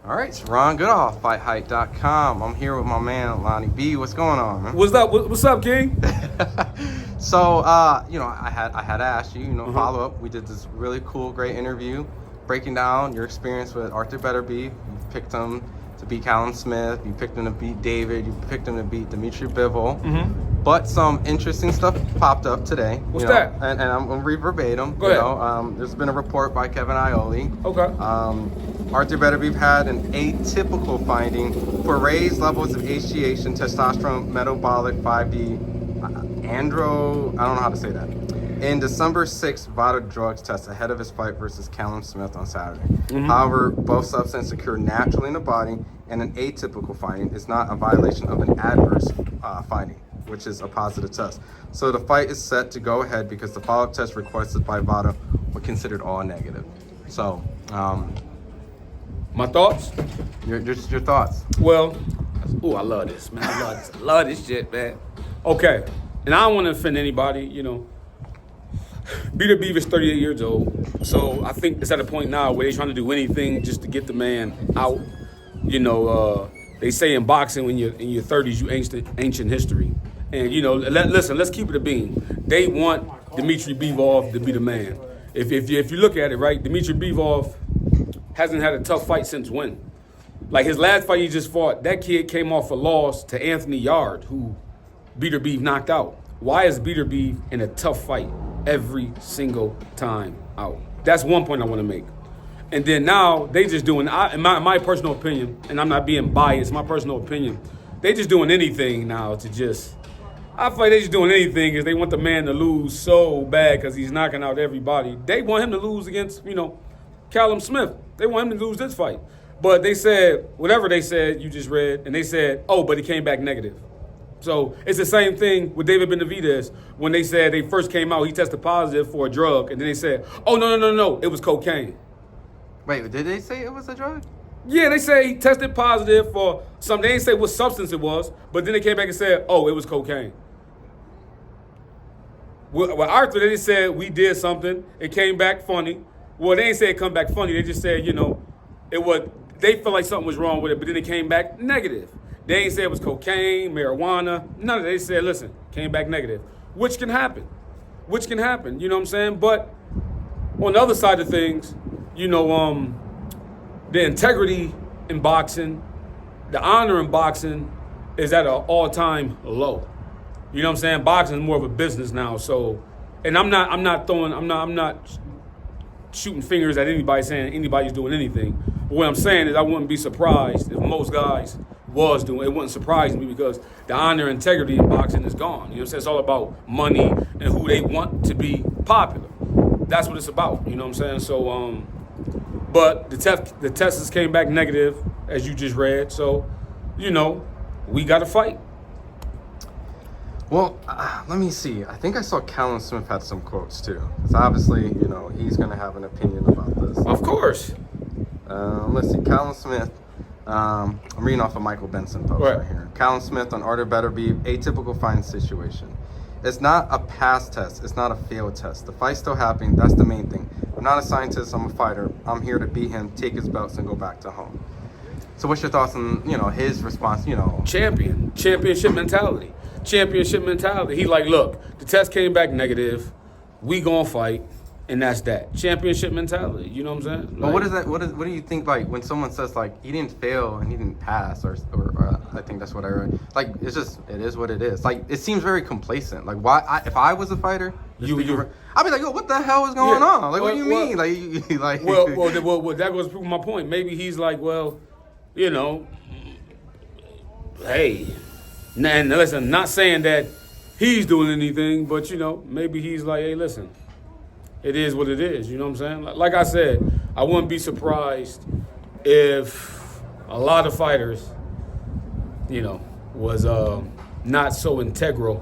All right, it's Ron Goodall, FightHype.com. I'm here with my man, Lonnie B. What's going on, man? What's up? What's up, King? So, I had asked you, follow up. We did this really cool, great interview breaking down your experience with Artur Beterbiev. You picked him to beat Callum Smith. You picked him to beat David. You picked him to beat Beterbiev. But some interesting stuff popped up today. What's that? And I'm going to read verbatim. Go ahead. There's been a report by Kevin Ioli. Okay. Artur Beterbiev had an atypical finding for raised levels of HGH and testosterone metabolic 5D I don't know how to say that. In December 6th, Vada drugs test ahead of his fight versus Callum Smith on Saturday. However, both substances occur naturally in the body, and an atypical finding is not a violation of an adverse finding, which is a positive test. So the fight is set to go ahead because the follow-up test requested by Vada were considered all negative. So, my thoughts? Your thoughts? Well, I love this, man. I love this shit, man. Okay, and I don't want to offend anybody, Beterbiev is 38 years old, so I think it's at a point now where they're trying to do anything just to get the man out. They say in boxing, when you're in your 30s, you ancient history. And, listen, let's keep it a bean. They want Beterbiev to be the man. If you look at it, right, Beterbiev hasn't had a tough fight since when? Like his last fight he just fought, that kid came off a loss to Anthony Yard, who Beterbiev knocked out. Why is Beterbiev in a tough fight every single time out? That's one point I want to make. And then now they just doing, in my personal opinion, and I'm not being biased, my personal opinion, they just doing anything now to just, I feel like they just doing anything because they want the man to lose so bad because he's knocking out everybody. They want him to lose against, Callum Smith. They want him to lose this fight. But they said, whatever they said, you just read, and they said, but he came back negative. So it's the same thing with David Beterbiev when they said they first came out, he tested positive for a drug, and then they said, no, it was cocaine. Wait, did they say it was a drug? Yeah, they say he tested positive for something. They didn't say what substance it was, but then they came back and said, it was cocaine. Well, Arthur, they just said we did something. It came back funny. Well, they didn't say it come back funny. They just said, they felt like something was wrong with it, but then it came back negative. They ain't say it was cocaine, marijuana, none of that. They said, listen, came back negative, which can happen. You know what I'm saying? But on the other side of things, the integrity in boxing, the honor in boxing is at an all-time low. You know what I'm saying? Boxing is more of a business now. So, and I'm not shooting fingers at anybody saying anybody's doing anything. But what I'm saying is I wouldn't be surprised if most guys was doing it. Wouldn't surprise me because the honor and integrity in boxing is gone. You know what I'm saying? It's all about money and who they want to be popular. That's what it's about. You know what I'm saying? So, but the tests came back negative, as you just read. So, we got to fight. Well, let me see. I think I saw Callum Smith had some quotes too. Because obviously, he's going to have an opinion about this. Of course. Let's see. Callum Smith. I'm reading off a Michael Benson post right here. Callum Smith on Artur Beterbiev, atypical fight situation. It's not a pass test. It's not a failed test. The fight's still happening. That's the main thing. I'm not a scientist. I'm a fighter. I'm here to beat him, take his belts, and go back to home. So what's your thoughts on, his response, Championship mentality. He's like, look, the test came back negative. We gonna fight. And that's that. Championship mentality. You know what I'm saying? But what is that? What do you think, like, when someone says, like, he didn't fail and he didn't pass, or I think that's what I read. Like, it is what it is. Like, it seems very complacent. Like, why? If I was a fighter, I'd be like, yo, what the hell is going on? Like, what do you mean? Like, Well, that goes to prove my point. Maybe he's like, well, hey, and listen, not saying that he's doing anything, but, maybe he's like, hey, listen. It is what it is, you know what I'm saying? Like I said, I wouldn't be surprised if a lot of fighters, was not so integral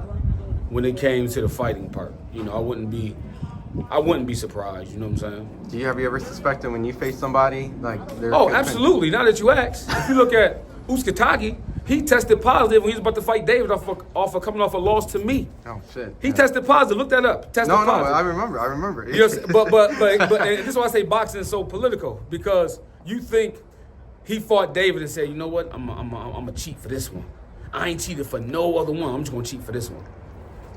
when it came to the fighting part. I wouldn't be surprised, you know what I'm saying? Do you ever suspected when you face somebody like they're absolutely. Now that you ask. If you look at Uzcategui, he tested positive when he was about to fight David coming off a loss to me. Oh shit! He tested positive. Look that up. Tested positive. I remember. Yes, but and this is why I say boxing is so political, because you think he fought David and said, you know what, I'm a cheat for this one. I ain't cheated for no other one. I'm just gonna cheat for this one.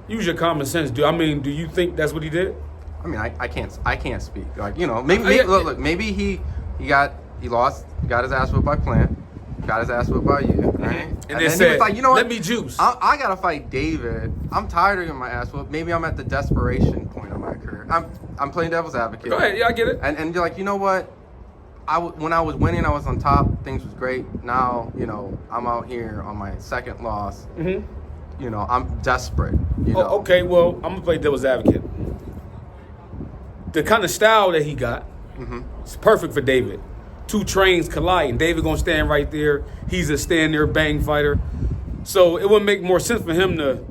Use your common sense, dude. I mean, do you think that's what he did? I mean, I can't speak. Like, you know, maybe look, maybe he lost, got his ass whipped by Plant, got his ass whipped by you, right? And then then he said, was like, you know what? let me juice. I gotta fight David. I'm tired of getting my ass whipped. Maybe I'm at the desperation point of my career. I'm playing devil's advocate. Go ahead, yeah, I get it. And you're like, you know what? When I was winning, I was on top. Things was great. Now, you know, I'm out here on my second loss. Mm-hmm. You know, I'm desperate. You know? Okay, well, I'm gonna play devil's advocate. The kind of style that he got, it's perfect for David. Two trains colliding. David gonna stand right there. He's a stand there bang fighter. So it would make more sense for him to,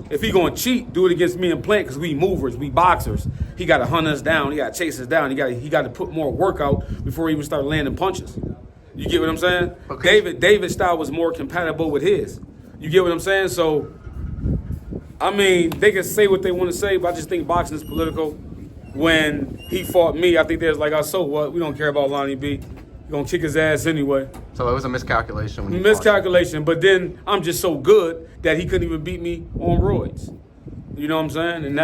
if he gonna cheat, do it against me and Plant, because we movers, we boxers. He gotta hunt us down. He gotta chase us down. He gotta put more work out before he even start landing punches. You get what I'm saying? Okay. David's style was more compatible with his. You get what I'm saying? So, I mean, they can say what they want to say, but I just think boxing is political. When he fought me, I think there's like, oh, so what? We don't care about Lonnie B. You're going to kick his ass anyway. So it was a miscalculation. When Miscalculation, but then I'm just so good that he couldn't even beat me on roids. You know what I'm saying? And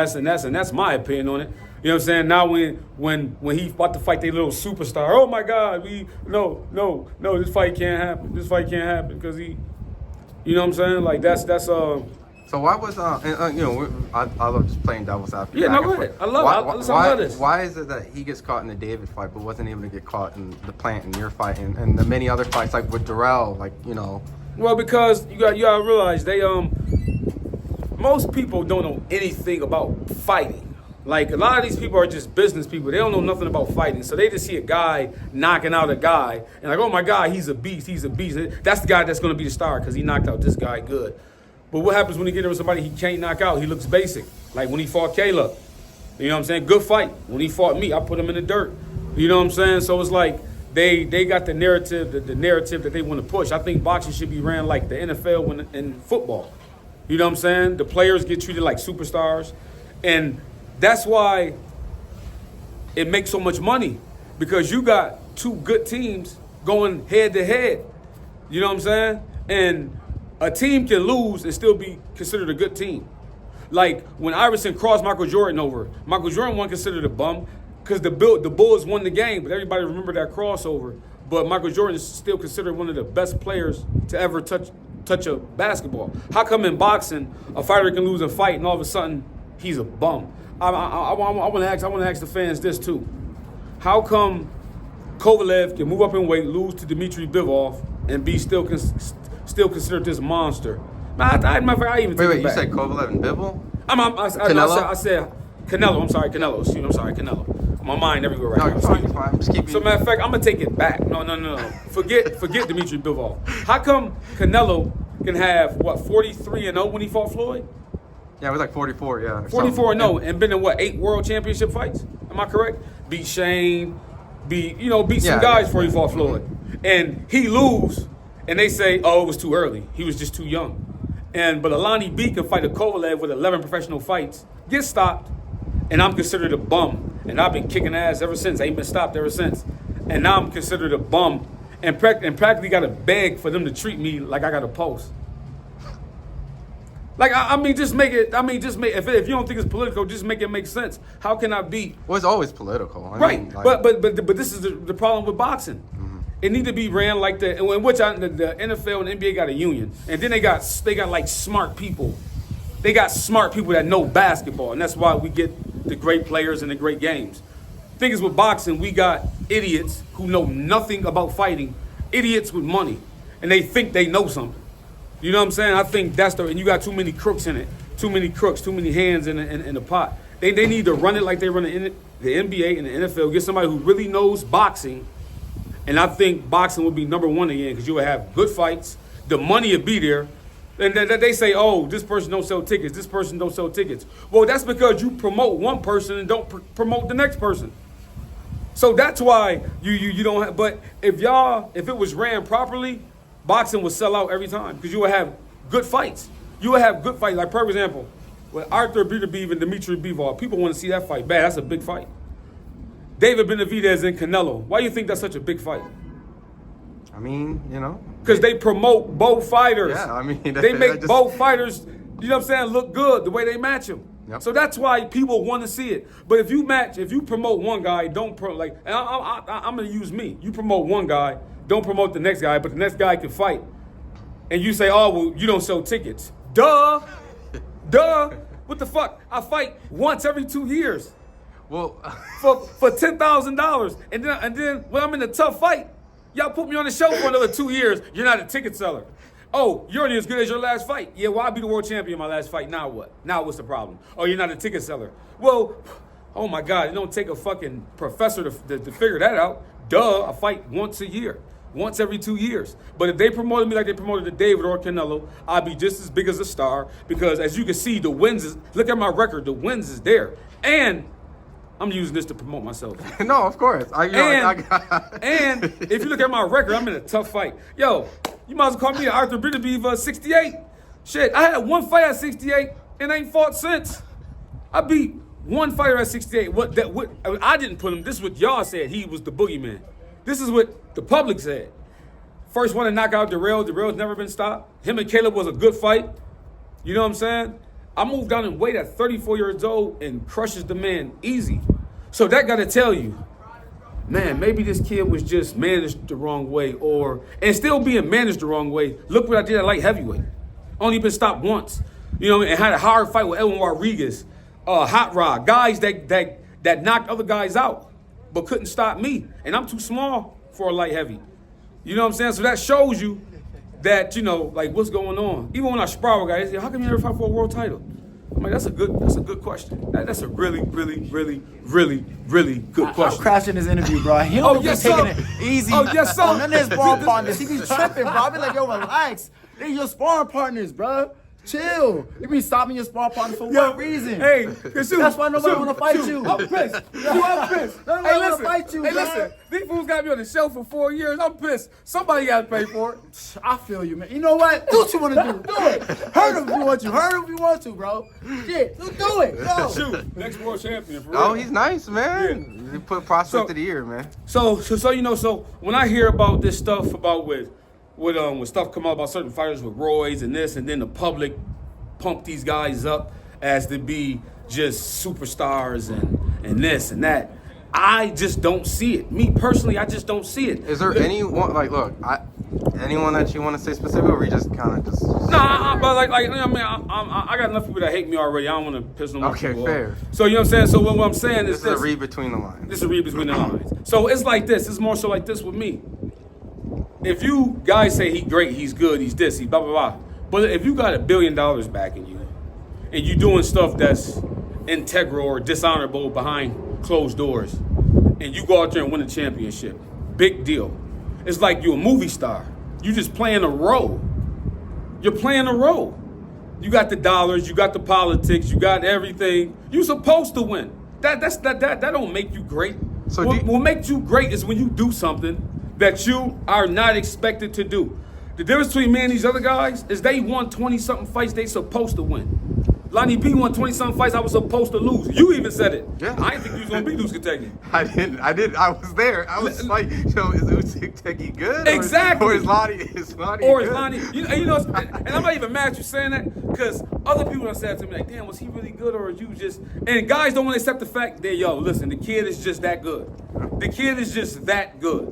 that's my opinion on it. You know what I'm saying? Now when he about to fight their little superstar, oh my God, no, this fight can't happen. This fight can't happen because he, you know what I'm saying? Like that's So why was you know, I love just playing devil's advocate. Yeah, no, go ahead. I love this. Why is it that he gets caught in the David fight, but wasn't able to get caught in the Plant and your fight and the many other fights like with Darrell, like, you know? Well, because you gotta realize they most people don't know anything about fighting. Like, a lot of these people are just business people. They don't know nothing about fighting. So they just see a guy knocking out a guy and like, oh my God, he's a beast. That's the guy that's gonna be the star because he knocked out this guy good. But what happens when he get in with somebody he can't knock out? He looks basic. Like when he fought Caleb. You know what I'm saying? Good fight. When he fought me, I put him in the dirt. You know what I'm saying? So it's like they got the narrative that they want to push. I think boxing should be ran like the NFL and football. You know what I'm saying? The players get treated like superstars. And that's why it makes so much money. Because you got two good teams going head to head. You know what I'm saying? And a team can lose and still be considered a good team. Like when Iverson crossed Michael Jordan over, Michael Jordan wasn't considered a bum because the Bulls won the game, but everybody remember that crossover. But Michael Jordan is still considered one of the best players to ever touch a basketball. How come in boxing a fighter can lose a fight and all of a sudden he's a bum? I want to ask the fans this too. How come Kovalev can move up in weight, lose to Dmitry Bivol, and be still considered this monster? I even Wait, take it you back. said Kovalev and Bivol? Canelo? I said Canelo. I'm sorry, Canelo. Excuse me, I'm sorry, Canelo. My mind everywhere right now. It's fine. I'm just keeping. So matter of fact, I'm gonna take it back. No. Forget Dmitry Bivol. How come Canelo can have 43-0 when he fought Floyd? Yeah, it was like 44. Yeah, 44-0 and been in 8 world championship fights? Am I correct? Beat Shane, beat some guys before he fought Floyd, and he lose, and they say, oh, it was too early. He was just too young. But a Lonnie B can fight a Kovalev with 11 professional fights, get stopped, and I'm considered a bum. And I've been kicking ass ever since. I ain't been stopped ever since. And now I'm considered a bum and practically got to beg for them to treat me like I got a pulse. Like, just make it, if you don't think it's political, just make it make sense. How can I be? Well, it's always political. I mean, but this is the problem with boxing. Mm-hmm. It need to be ran like the NFL and NBA got a union, and then they got like smart people. They got smart people that know basketball, and that's why we get the great players and the great games. Thing is with boxing, we got idiots who know nothing about fighting, idiots with money, and they think they know something. You know what I'm saying? I think and you got too many crooks in it, too many hands in the pot. They need to run it like they run the NBA and the NFL. Get somebody who really knows boxing. And I think boxing will be number one again because you will have good fights. The money will be there. And they say, oh, this person don't sell tickets. This person don't sell tickets. Well, that's because you promote one person and don't promote the next person. So that's why you don't have. But if it was ran properly, boxing would sell out every time because you would have good fights. You would have good fights. Like, for example, with Artur Beterbeiv and Dmitry Bivol, people want to see that fight bad. That's a big fight. David Benavidez and Canelo. Why do you think that's such a big fight? I mean, you know. Because they promote both fighters. Yeah, I mean. They make both fighters, you know what I'm saying, look good the way they match them. Yep. So that's why people want to see it. But if you promote one guy, and I'm going to use me. You promote one guy, don't promote the next guy, but the next guy can fight. And you say, oh, well, you don't sell tickets. Duh. What the fuck? I fight once every 2 years. Well, for $10,000. And then when I'm in a tough fight, y'all put me on the show for another 2 years. You're not a ticket seller. Oh, you're only as good as your last fight. Yeah, well, I'll be the world champion in my last fight. Now what? Now what's the problem? Oh, you're not a ticket seller. Well, oh my God, it don't take a fucking professor to figure that out. Duh, I fight once a year. Once every 2 years. But if they promoted me like they promoted the David or Canelo, I'd be just as big as a star because as you can see, the wins look at my record, the wins is there. And I'm using this to promote myself. No, of course. And if you look at my record, I'm in a tough fight. Yo, you might as well call me Artur Beterbiev 68. Shit, I had one fight at 68 and ain't fought since. I beat one fighter at 68. I didn't put him. This is what y'all said. He was the boogeyman. This is what the public said. First one to knock out Darrell. Darrell's never been stopped. Him and Caleb was a good fight. You know what I'm saying? I moved down in weight at 34 years old and crushes the man easy. So that got to tell you, man, maybe this kid was just managed the wrong way and still being managed the wrong way. Look what I did at light heavyweight. Only been stopped once. You know, and had a hard fight with Edwin Rodriguez, Hot Rod, guys that knocked other guys out, but couldn't stop me. And I'm too small for a light heavy. You know what I'm saying? So that shows you that, you know, like what's going on. Even when I spar with guys, they say, how come you never fight for a world title? I'm like, that's a good question. That's a really, really, really, really, really good question. I'm crashing this interview, bro. He don't be taking it easy. Oh, yes, sir. None of his sparring partners. He be tripping, bro. I be like, yo, relax. They're your sparring partners, bro. Chill. You be stopping your sparring partner for what reason? Hey, that's why nobody want to fight you. I'm pissed. I'm pissed. Nobody want to fight you, Hey, bro. listen. These fools got me on the show for 4 years. I'm pissed. Somebody got to pay for it. I feel you, man. You know what? Do what you want to do. Do it. Hurt him if you want to. Hurt him if you want to, bro. Shit. Do it. Go. Shoot. Next world champion, for real. Oh, he's nice, man. Yeah. He put prospect of the year, man. So you know, so when I hear about this stuff about when stuff come out about certain fighters with roids and this, and then the public pump these guys up as to be just superstars and this and that, I just don't see it. Me personally, I just don't see it. Is there anyone anyone that you want to say specifically, or we just kind of just? Nah, but like I mean, I got enough people that hate me already. I don't want to piss them off. Okay, fair. So you know what I'm saying. So what I'm saying is this is a read between the lines. This is a read between the lines. So it's like this. It's more so like this with me. If you guys say he's great, he's good, he's this, he's blah blah blah. But if you got $1 billion backing you, and you doing stuff that's integral or dishonorable behind closed doors, and you go out there and win a championship, big deal. It's like you're a movie star. You just playing a role. You're playing a role. You got the dollars, you got the politics, you got everything. You're supposed to win. That don't make you great. So what makes you great is when you do something that you are not expected to do. The difference between me and these other guys is they won 20-something fights they supposed to win. Lonnie B won 20-something fights I was supposed to lose. You even said it. Yeah. I didn't think you was going to beat Kentucky. I didn't. I was there. I was like, yo, is Kentucky good? Exactly. Or is Lonnie Or good? is Lonnie, you know, and I'm not even mad at you saying that, because other people have said to me, like, damn, was he really good, or is you just, and guys don't want to accept the fact that, yo, listen, the kid is just that good. The kid is just that good.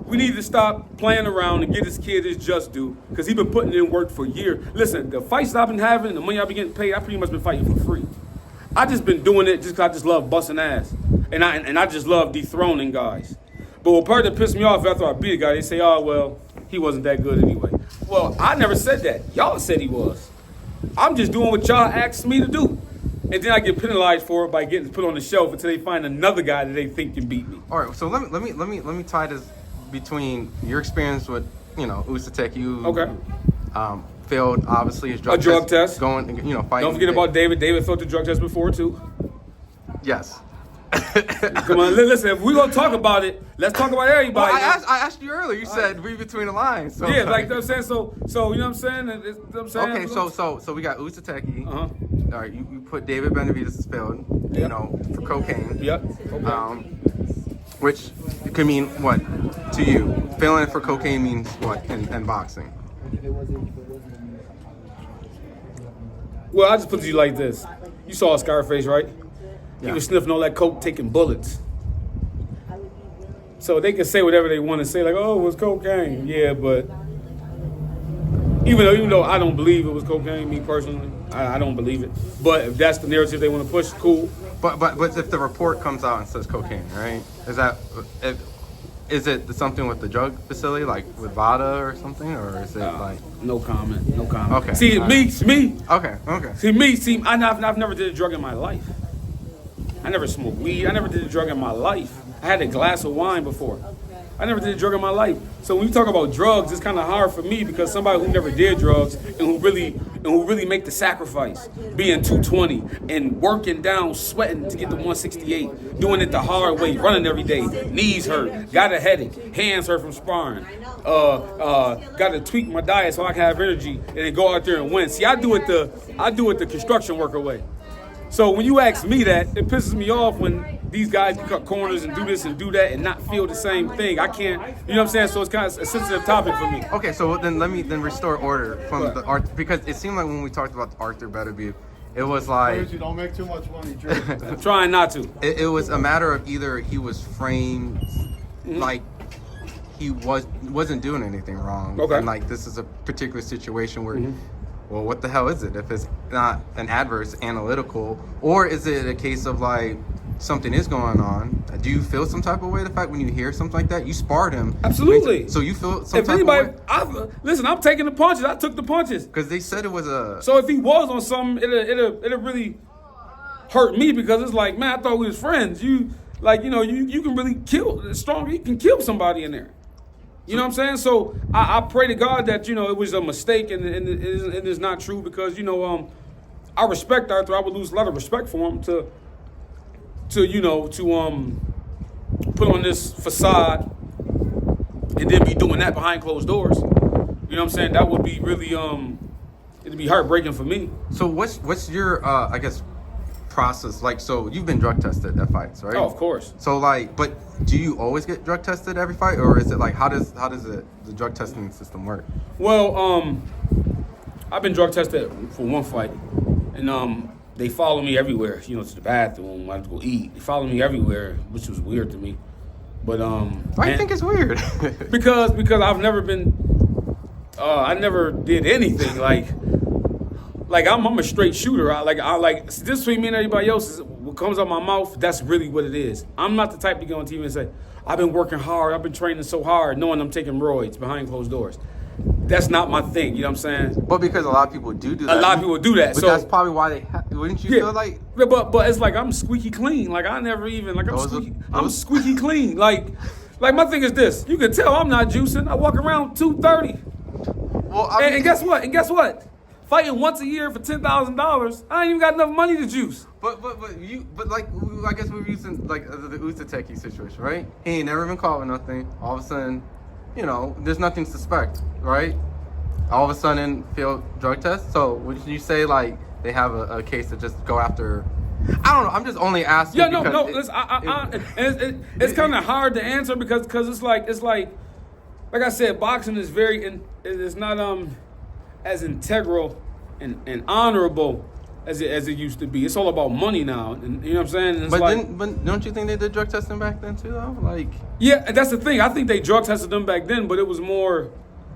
We need to stop playing around and get this kid his just due, because he's been putting in work for years. Listen, the fights I've been having, the money I've been getting paid, I pretty much been fighting for free. I just been doing it just because I just love busting ass. And I just love dethroning guys. But what part that pissed me off after I beat a guy, they say, oh, well, he wasn't that good anyway. Well, I never said that. Y'all said he was. I'm just doing what y'all asked me to do. And then I get penalized for it by getting put on the shelf until they find another guy that they think can beat me. All right, so let me tie this between your experience with, you know, Usyk. You failed obviously his drug test. Going, you know, fighting. Don't forget about David. David failed the drug test before too. Yes. Come on, listen. If we're gonna talk about it, let's talk about everybody. Well, I asked you earlier. You said read between the lines. So. Yeah, like you know what I'm saying. So you know what I'm saying. You know what I'm saying. Okay, so we got Usyk. Uh-huh. All right, you put David Benavidez failed. You know, for cocaine. Yep. Okay. which could mean what to you? Failing for cocaine means what in boxing? Well, I just put it to you like this. You saw Scarface, right? He Yeah. was sniffing all that coke, taking bullets. So they can say whatever they want to say, like, oh, it was cocaine. Yeah, but even though I don't believe it was cocaine, me personally, I don't believe it. But if that's the narrative they want to push, cool. But if the report comes out and says cocaine, right? Is it something with the drug facility, like with VADA or something, or is it like? No comment. No comment. Okay. See, All me. Okay. I've never did a drug in my life. I never smoked weed. I never did a drug in my life. I had a glass of wine before. I never did a drug in my life. So when you talk about drugs, it's kind of hard for me because somebody who never did drugs and who really make the sacrifice, being 220 and working down, sweating to get to 168, doing it the hard way, running every day, knees hurt, got a headache, hands hurt from sparring, got to tweak my diet so I can have energy and then go out there and win. See, I do it the construction worker way. So when you ask me that, it pisses me off when these guys can cut corners and do this and do that and not feel the same thing. I can't, you know what I'm saying? So it's kind of a sensitive topic for me. Okay, so then let me restore order from the art, because it seemed like when we talked about Artur Beterbiev, it was like You don't make too much money, Drew. I'm trying not to. it was a matter of either he was framed like he wasn't doing anything wrong, Okay. and like this is a particular situation where. Well, what the hell is it if it's not an adverse analytical, or is it a case of like something is going on? Do you feel some type of way the fact when you hear something like that? You sparred him. Absolutely. So you feel some If type anybody, of way? listen, I'm taking the punches. I took the punches. Because they said it was a... So if he was on something, it'll really hurt me because it's like, man, I thought we was friends. You can really kill strong. You can kill somebody in there. You know what I'm saying? So I pray to God that, it was a mistake and it is not true because, I respect Arthur. I would lose a lot of respect for him to put on this facade and then be doing that behind closed doors. You know what I'm saying? That would be really, it'd be heartbreaking for me. So what's your, I guess, process? Like, so you've been drug tested at fights, right? Oh, of course. So like, but do you always get drug tested every fight, or is it like how does the drug testing system work? Well, I've been drug tested for one fight, and they follow me everywhere. To the bathroom, I have to go eat. They follow me everywhere, which was weird to me. But Why do you think it's weird? because I've never been, I never did anything like I'm a straight shooter. I like this between me and everybody else is what comes out my mouth. That's really what it is. I'm not the type to go on TV and say, I've been working hard. I've been training so hard, knowing I'm taking roids behind closed doors. That's not my thing. You know what I'm saying? But because a lot of people do that. A lot of people do that. But So that's probably why they. Wouldn't you feel like? Yeah, but it's like I'm squeaky clean. Like I never even like I'm squeaky clean. Like my thing is this. You can tell I'm not juicing. I walk around 230. Well, And guess what? Fighting once a year for $10,000, I ain't even got enough money to juice. But like I guess we're using like the Uzateki situation, right? He ain't never been caught with nothing. All of a sudden, there's nothing suspect, right? All of a sudden, failed drug test. So would you say like they have a case to just go after? I don't know. I'm just only asking. Yeah, no. It's kind of hard to answer because it's like I said, boxing is it's not as integral and honorable as it used to be. It's all about money now, and you know what I'm saying. But don't you think they did drug testing back then too, though? Like, yeah, that's the thing. I think they drug tested them back then, but it was more.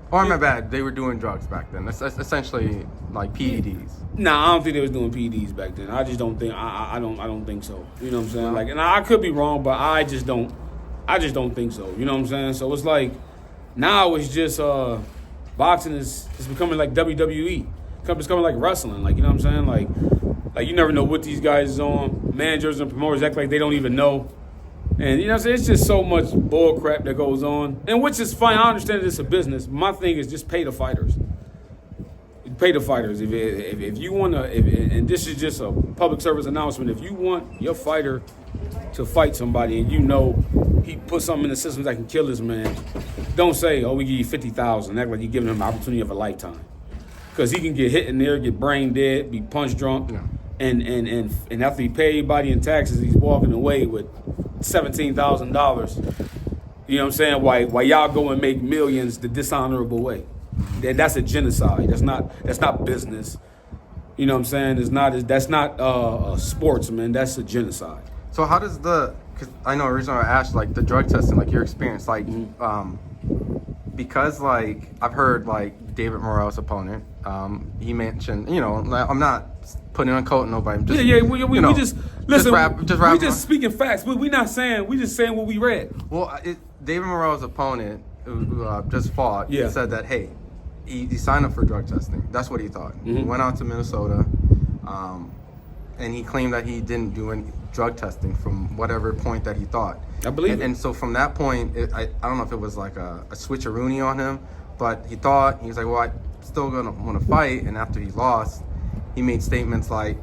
Or my bad, they were doing drugs back then. That's essentially like PEDs. Nah, I don't think they was doing PEDs back then. I just don't think. I don't think so. You know what I'm saying? Like, and I could be wrong, but I just don't think so. You know what I'm saying? So it's like now it's just boxing is becoming like WWE. It's becoming like wrestling. Like, you know what I'm saying? Like you never know what these guys is on. Managers and promoters act like they don't even know. And you know what I'm saying? It's just so much bull crap that goes on. And which is fine. I understand it's a business. My thing is just pay the fighters. Pay the fighters. If you want to, and this is just a public service announcement, if you want your fighter to fight somebody and he put something in the system that can kill this man, don't say, we give you $50,000. Act like you're giving him the opportunity of a lifetime. Because he can get hit in there, get brain dead, be punch drunk, and after he pay everybody in taxes, he's walking away with $17,000. You know what I'm saying? Why y'all go and make millions the dishonorable way? That's a genocide. That's not business. You know what I'm saying? That's not sportsman. That's a genocide. So how does because I know originally I asked like the drug testing, like your experience, like because like I've heard like David Morrell's opponent, he mentioned, you know, I'm not putting on a coat nobody. I'm just, we just listen. We just speaking facts. We not saying. We just saying what we read. Well, David Morrell's opponent who just fought said that he signed up for drug testing. That's what he thought. He went out to Minnesota, and he claimed that he didn't do any drug testing from whatever point that he thought. I believe it. And so from that point, I don't know if it was like a switcheroony on him, but he was like, well, I'm still gonna want to fight. And after he lost, he made statements like,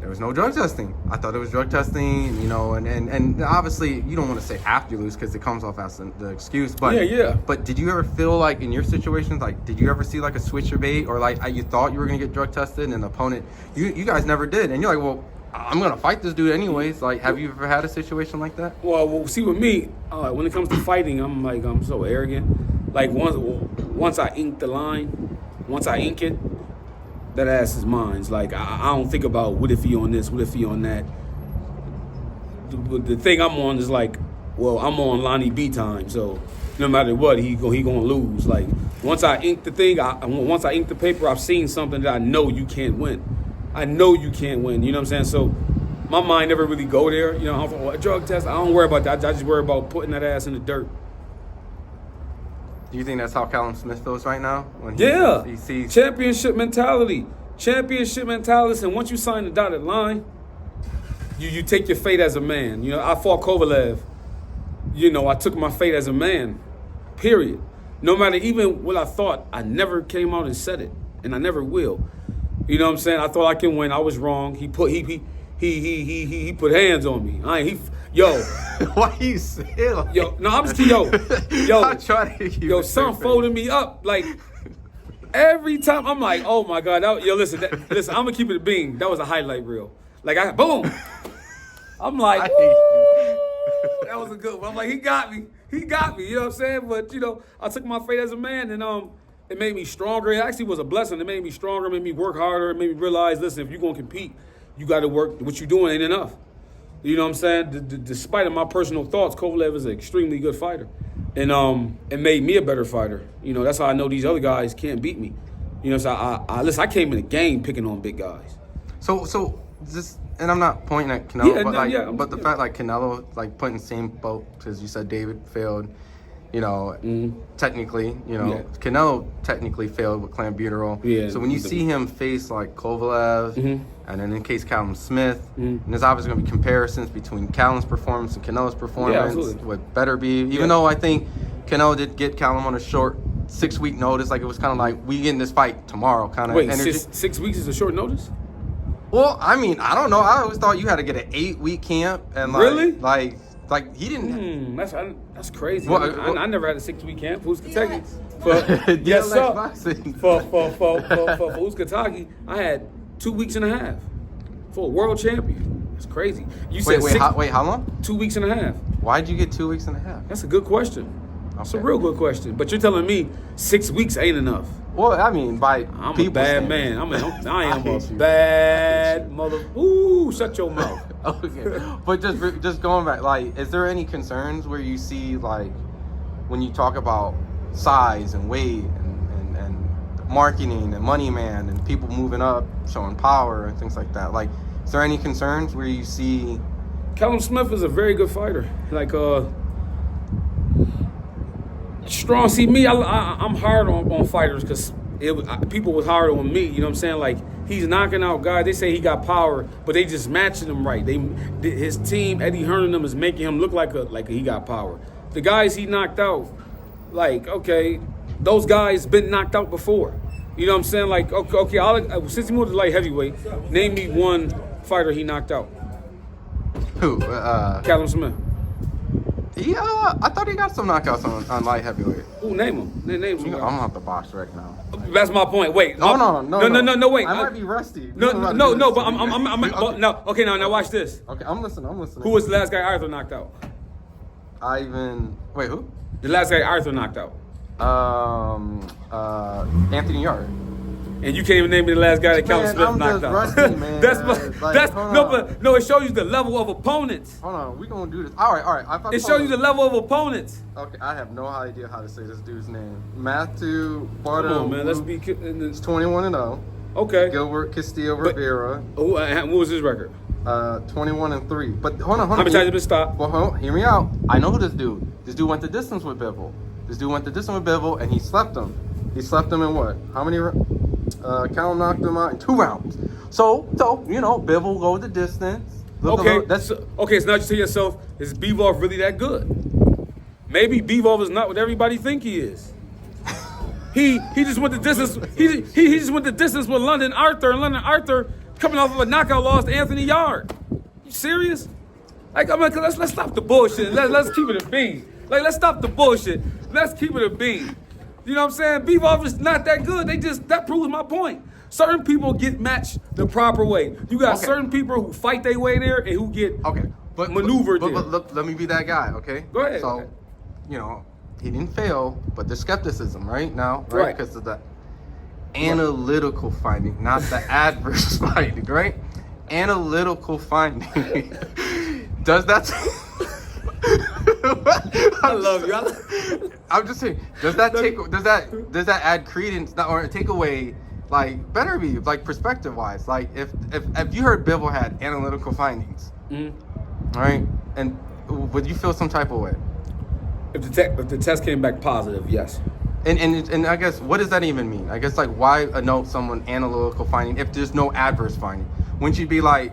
there was no drug testing. I thought it was drug testing, you know, and obviously you don't want to say after you lose because it comes off as the excuse. But But did you ever feel like in your situations, like, did you ever see like a switch or bait, or like you thought you were gonna get drug tested and the opponent, you guys never did, and you're like, well, I'm gonna fight this dude anyways. Like, have you ever had a situation like that? Well, see, with me, when it comes to fighting, I'm so arrogant. Like once I ink the line, once I ink it, that ass is mine. It's like I don't think about what if he on this, what if he on that. The thing I'm on is like, well, I'm on Lonnie B time, so no matter what, he gonna lose. Like once I ink the thing, once I ink the paper, I've seen something that I know you can't win. I know you can't win. You know what I'm saying? So my mind never really go there. You know, a drug test, I don't worry about that. I just worry about putting that ass in the dirt. Do you think that's how Callum Smith feels right now? When he sees championship mentality. Championship mentality. And once you sign the dotted line, you take your fate as a man. You know, I fought Kovalev. You know, I took my fate as a man. Period. No matter even what I thought, I never came out and said it, and I never will. You know what I'm saying? I thought I can win. I was wrong. He put hands on me. Why you say like? Yo, no, I'm just yo, son folding me up like every time. I'm like, oh my god, listen, I'm gonna keep it a bean. That was a highlight reel. Like boom. I'm like, that was a good one. I'm like, he got me. You know what I'm saying? But you know, I took my fate as a man, and it made me stronger. It actually was a blessing. It made me stronger. It made me work harder. It made me realize, listen, if you're gonna compete, you got to work. What you're doing ain't enough. You know what I'm saying? Despite of my personal thoughts, Kovalev is an extremely good fighter. And it made me a better fighter. You know, that's how I know these other guys can't beat me. You know, so I came in the game picking on big guys. So this, and I'm not pointing at Canelo, but the fact like Canelo, like put in the same boat, because you said David failed, you know, technically, you know, Canelo technically failed with clenbuterol. Yeah. So when you see him face like Kovalev, and then in case Callum Smith, and there's obviously going to be comparisons between Callum's performance and Canelo's performance with Beterbiev. Even though I think Canelo did get Callum on a short 6-week notice, like it was kind of like, we get in this fight tomorrow kind of energy. 6 weeks is a short notice? Well, I mean, I don't know. I always thought you had to get an 8-week camp, and like, really? Like he didn't. That's crazy. Well, I never had a 6-week camp. Who's Kentucky? DLX Boxing. For Kentucky, I had 2 weeks and a half for a world champion. It's crazy. You said wait, how long? 2 weeks and a half. Why'd you get 2 weeks and a half? That's a good question. That's a real good question. But you're telling me 6 weeks ain't enough. Well, I mean, I'm a bad man. I am a bad mother. Ooh, shut your mouth. Okay, but just going back, like, is there any concerns where you see, like, when you talk about size and weight and marketing and money man and people moving up, showing power and things like that? Like, is there any concerns where you see? Callum Smith is a very good fighter. Like, strong. See, me, I'm hard on fighters because people was hard on me. You know what I'm saying? Like, he's knocking out guys. They say he got power, but they just matching him right. His team, Eddie Hearn and them, is making him look like he got power. The guys he knocked out, like, okay, those guys been knocked out before. You know what I'm saying? Like, okay, since he moved to light heavyweight, name me one fighter he knocked out. Who? Callum Smith. Yeah, I thought he got some knockouts on light heavyweight. Ooh, name him. Name I'm him. gonna have to box right now. That's my point. Wait. No, wait. I might be rusty. No, but I'm no. Okay, now watch this. Okay, I'm listening. Who was the last guy Arthur knocked out? Wait, who? The last guy Arthur knocked out. Anthony Yard. And you can't even name me the last guy that Callum Smith knocked out. Rusty, man. No, it shows you the level of opponents. Hold on, we gonna do this. All right. It shows you the level of opponents. Okay, I have no idea how to say this dude's name. Matthew Barter. Come on, man. Let's be. It's 21-0. Okay. Gilbert Castillo Rivera. What was his record? 21-3. But hold on. How many times did it stop? Well, hold on, hear me out. I know who this dude. This dude went the distance with Bivol. And he slept him. He slept him in what? How many? Callum knocked him out in 2 rounds. So you know, Bivol go the distance. Okay, so now you say to yourself, is Bivol really that good? Maybe Bivol is not what everybody think he is. He just went the distance. He just went the distance with London Arthur, and London Arthur coming off of a knockout loss to Anthony Yard. You serious? Like, I mean, let's stop the bullshit. Let's keep it a bean. Like, let's stop the bullshit. Let's keep it a bean. You know what I'm saying? Bivol is not that good. That proves my point. Certain people get matched the proper way. You got certain people who fight their way there and who get maneuvered there. But look, let me be that guy, okay? Go ahead. So, you know, he didn't fail, but there's skepticism right now, right? Because of the analytical finding, not the adverse finding, right? Analytical finding. Does that... I love you. I'm just saying, does that add credence or take away like Beterbiev, like perspective wise? Like if you heard Bivol had analytical findings, right? And would you feel some type of way? If the test came back positive, yes. And I guess what does that even mean? I guess like why note someone analytical finding if there's no adverse finding? Wouldn't you be like,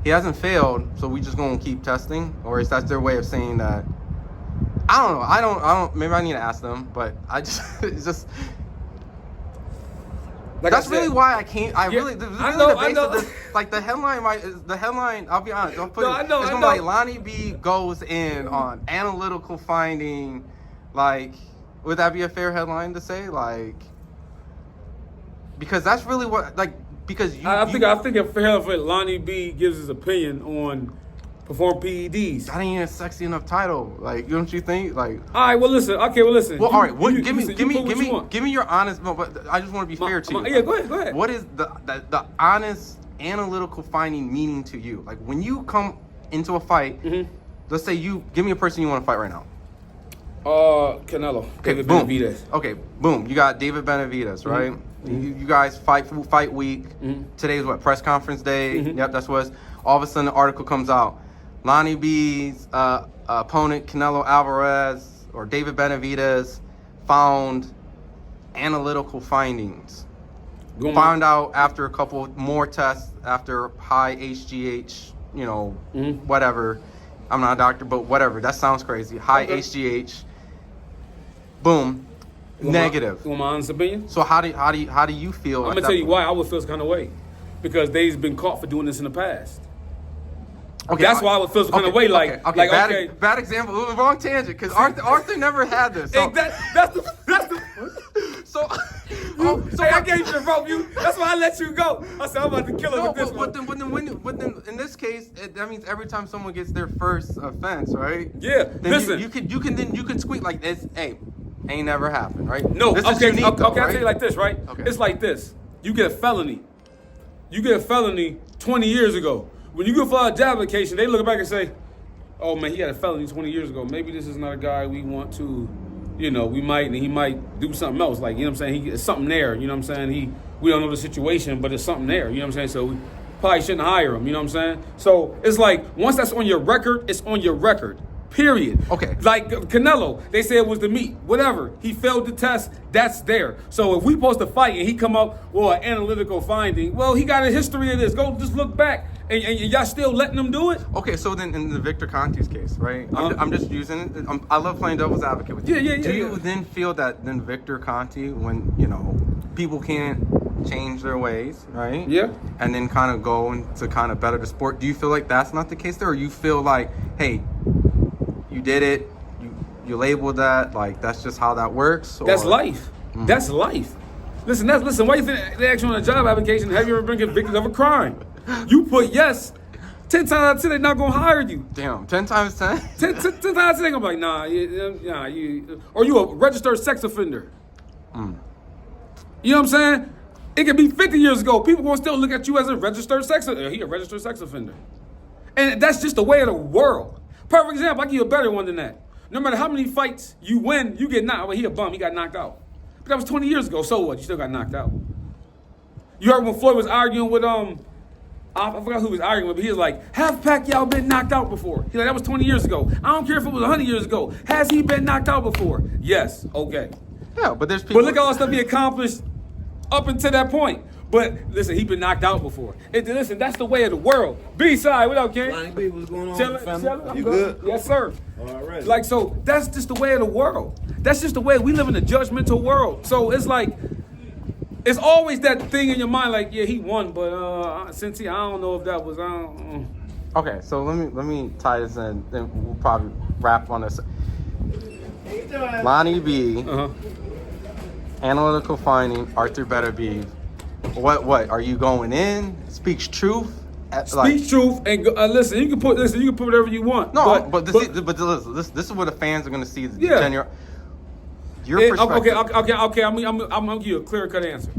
he hasn't failed, so we just gonna keep testing? Or is that their way of saying that? I don't know. I don't. Maybe I need to ask them, but it's just. Like that's really why I can't. I know. Like the headline. I'll be honest. It's gonna be like Lonnie B goes in on analytical finding. Like, would that be a fair headline to say? Like, because that's really what Because I think it's fair if Lonnie B gives his opinion on perform PEDs. That ain't a sexy enough title. Like, don't you think? Like, all right, well listen. Well, all right. Give me your honest. No, but I just want to be fair to you. Yeah, go ahead. What is the honest analytical finding meaning to you? Like when you come into a fight, let's say you give me a person you want to fight right now. Canelo. Okay, David boom. Beterbiev. Okay, boom. You got David Beterbiev, right? You guys fight week. Today's what, press conference day? Yep, that's what. All of a sudden, the article comes out. Lonnie B's opponent, Canelo Alvarez, or David Benavidez, found analytical findings. Found out after a couple more tests, after high HGH, whatever. I'm not a doctor, but whatever. That sounds crazy. High HGH. Boom. Negative. You want my honest opinion? So how do you feel? I'm gonna tell you why I would feel this kind of way, because they've been caught for doing this in the past. Okay, that's why I would feel some kind of way. Bad example. Wrong tangent. Because Arthur never had this. So. That's the. So I gave you the rope. That's why I let you go. I said I'm about to kill him with this one. But then in this case, that means every time someone gets their first offense, right? Yeah. Then listen, you can squeak like this. Hey, ain't never happened, right? No. This is unique, okay. Though, I'll tell you like this, right? Okay. It's like this. You get a felony. 20 years ago. When you go file a job application, they look back and say, "Oh man, he had a felony 20 years ago. Maybe this is not a guy we want to, he might do something else. Like, you know what I'm saying? It's something there. You know what I'm saying? We don't know the situation, but it's something there. You know what I'm saying? So we probably shouldn't hire him. You know what I'm saying? So it's like once that's on your record, it's on your record. Period. Okay. Like Canelo, they said it was the meat. Whatever. He failed the test. That's there. So if we supposed to fight and he come up, an analytical finding, well, he got a history of this. Go just look back. And y'all still letting them do it? Okay, so then in the Victor Conte's case, right? I'm just using it. I love playing devil's advocate with you. Yeah. Do you then feel that then Victor Conte, when, people can't change their ways, right? Yeah. And then kind of go into kind of better the sport, do you feel like that's not the case there? Or you feel like, hey, you did it, you label that like that's just how that works? Or? That's life. That's life. Listen, why you think they ask you on a job application, have you ever been convicted of a crime? You put yes. 10 times out of 10, they're not gonna hire you. Damn, 10 times 10? 10 times out of 10, they're gonna be like, nah, or you a registered sex offender. You know what I'm saying? It could be 50 years ago. People gonna still look at you as a registered sex offender. He a registered sex offender. And that's just the way of the world. Perfect example, I give you a better one than that. No matter how many fights you win, you get knocked. Well, he a bum, he got knocked out. But that was 20 years ago, so what? You still got knocked out. You heard when Floyd was arguing with, I forgot who he was arguing with, but he was like, have Pacquiao been knocked out before? He's like, that was 20 years ago. I don't care if it was 100 years ago. Has he been knocked out before? Yes, okay. Yeah, but there's people. But look at all the stuff he accomplished up until that point. But listen, he been knocked out before. Listen, that's the way of the world. B-side, what up, King? Lonnie B, what's going on, Chillin', family? chillin', You good? Yes, sir. All right. Like, so that's just the way of the world. That's just the way we live in a judgmental world. So it's like, it's always that thing in your mind, like, yeah, he won, but since I don't know if that was, Okay, so let me tie this in, then we'll probably wrap on this. Lonnie B, analytical finding, Artur Beterbiev. What are you going in? Speaks truth. Speak truth and listen. You can put whatever you want. No, but this is what the fans are gonna see. Your perspective. Okay. I'm gonna give you a clear cut answer.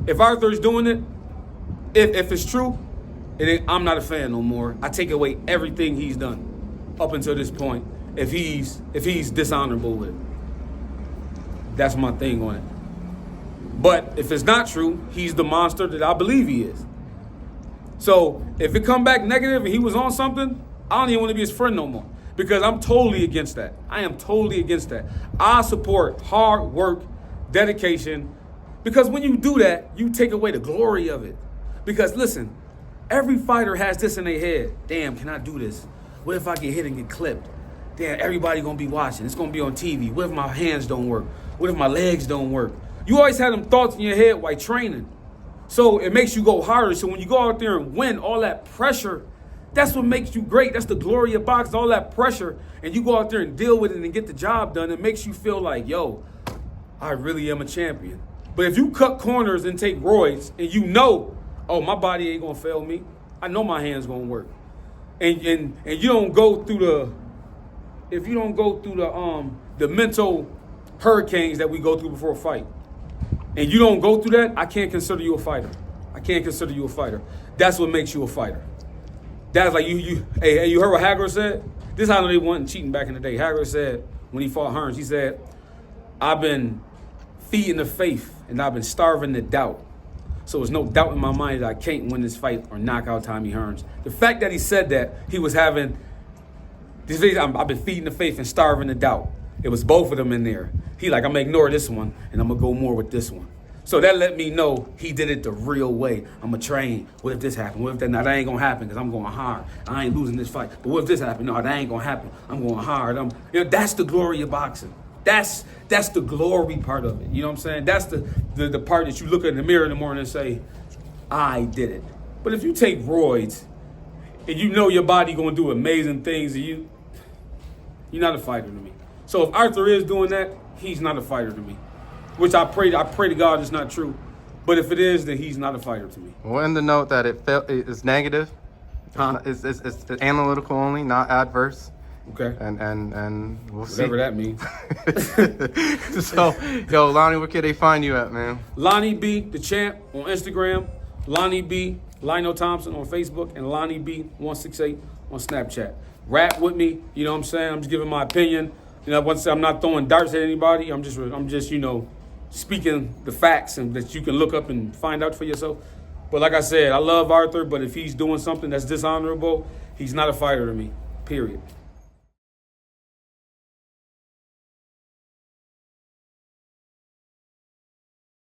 If Arthur's doing it, if it's true, I'm not a fan no more. I take away everything he's done up until this point. If he's dishonorable with it, that's my thing on it. But if it's not true, he's the monster that I believe he is. So if it come back negative and he was on something, I don't even want to be his friend no more. Because I'm totally against that. I am totally against that. I support hard work, dedication. Because when you do that, you take away the glory of it. Because listen, every fighter has this in their head. Damn, can I do this? What if I get hit and get clipped? Damn, everybody gonna be watching. It's gonna be on TV. What if my hands don't work? What if my legs don't work? You always have them thoughts in your head while training. So it makes you go harder. So when you go out there and win, all that pressure, that's what makes you great. That's the glory of boxing, all that pressure. And you go out there and deal with it and get the job done. It makes you feel like, yo, I really am a champion. But if you cut corners and take roids and you know, oh, my body ain't gonna fail me. I know my hands gonna work. And you don't go through the mental hurricanes that we go through before a fight. And you don't go through that, I can't consider you a fighter. That's what makes you a fighter. That's like you heard what Hagler said? This is how they wasn't cheating back in the day. Hagler said, when he fought Hearns, he said, I've been feeding the faith and I've been starving the doubt. So there's no doubt in my mind that I can't win this fight or knock out Tommy Hearns. The fact that he said that, he was having, I've been feeding the faith and starving the doubt. It was both of them in there. He like, I'm gonna ignore this one and I'm gonna go more with this one. So that let me know he did it the real way. I'm gonna train. What if this happened? What if that? Now that ain't gonna happen because I'm going hard. I ain't losing this fight. But what if this happened? No, that ain't gonna happen. I'm going hard. That's the glory of boxing. That's the glory part of it. You know what I'm saying? That's the part that you look in the mirror in the morning and say, I did it. But if you take roids and you know your body gonna do amazing things, and you're not a fighter to me. So if Arthur is doing that, he's not a fighter to me. Which I pray to God it's not true. But if it is, then he's not a fighter to me. Well, in the note that it's negative, it's analytical only, not adverse. Okay. And we'll see. Whatever that means. So, yo, Lonnie, where can they find you at, man? Lonnie B, the champ, on Instagram. Lonnie B, Lionell Thompson on Facebook, and Lonnie B 168 on Snapchat. Rap with me, you know what I'm saying? I'm just giving my opinion. You know, once I'm not throwing darts at anybody. I'm just speaking the facts and that you can look up and find out for yourself. But like I said, I love Arthur, but if he's doing something that's dishonorable, he's not a fighter to me, period.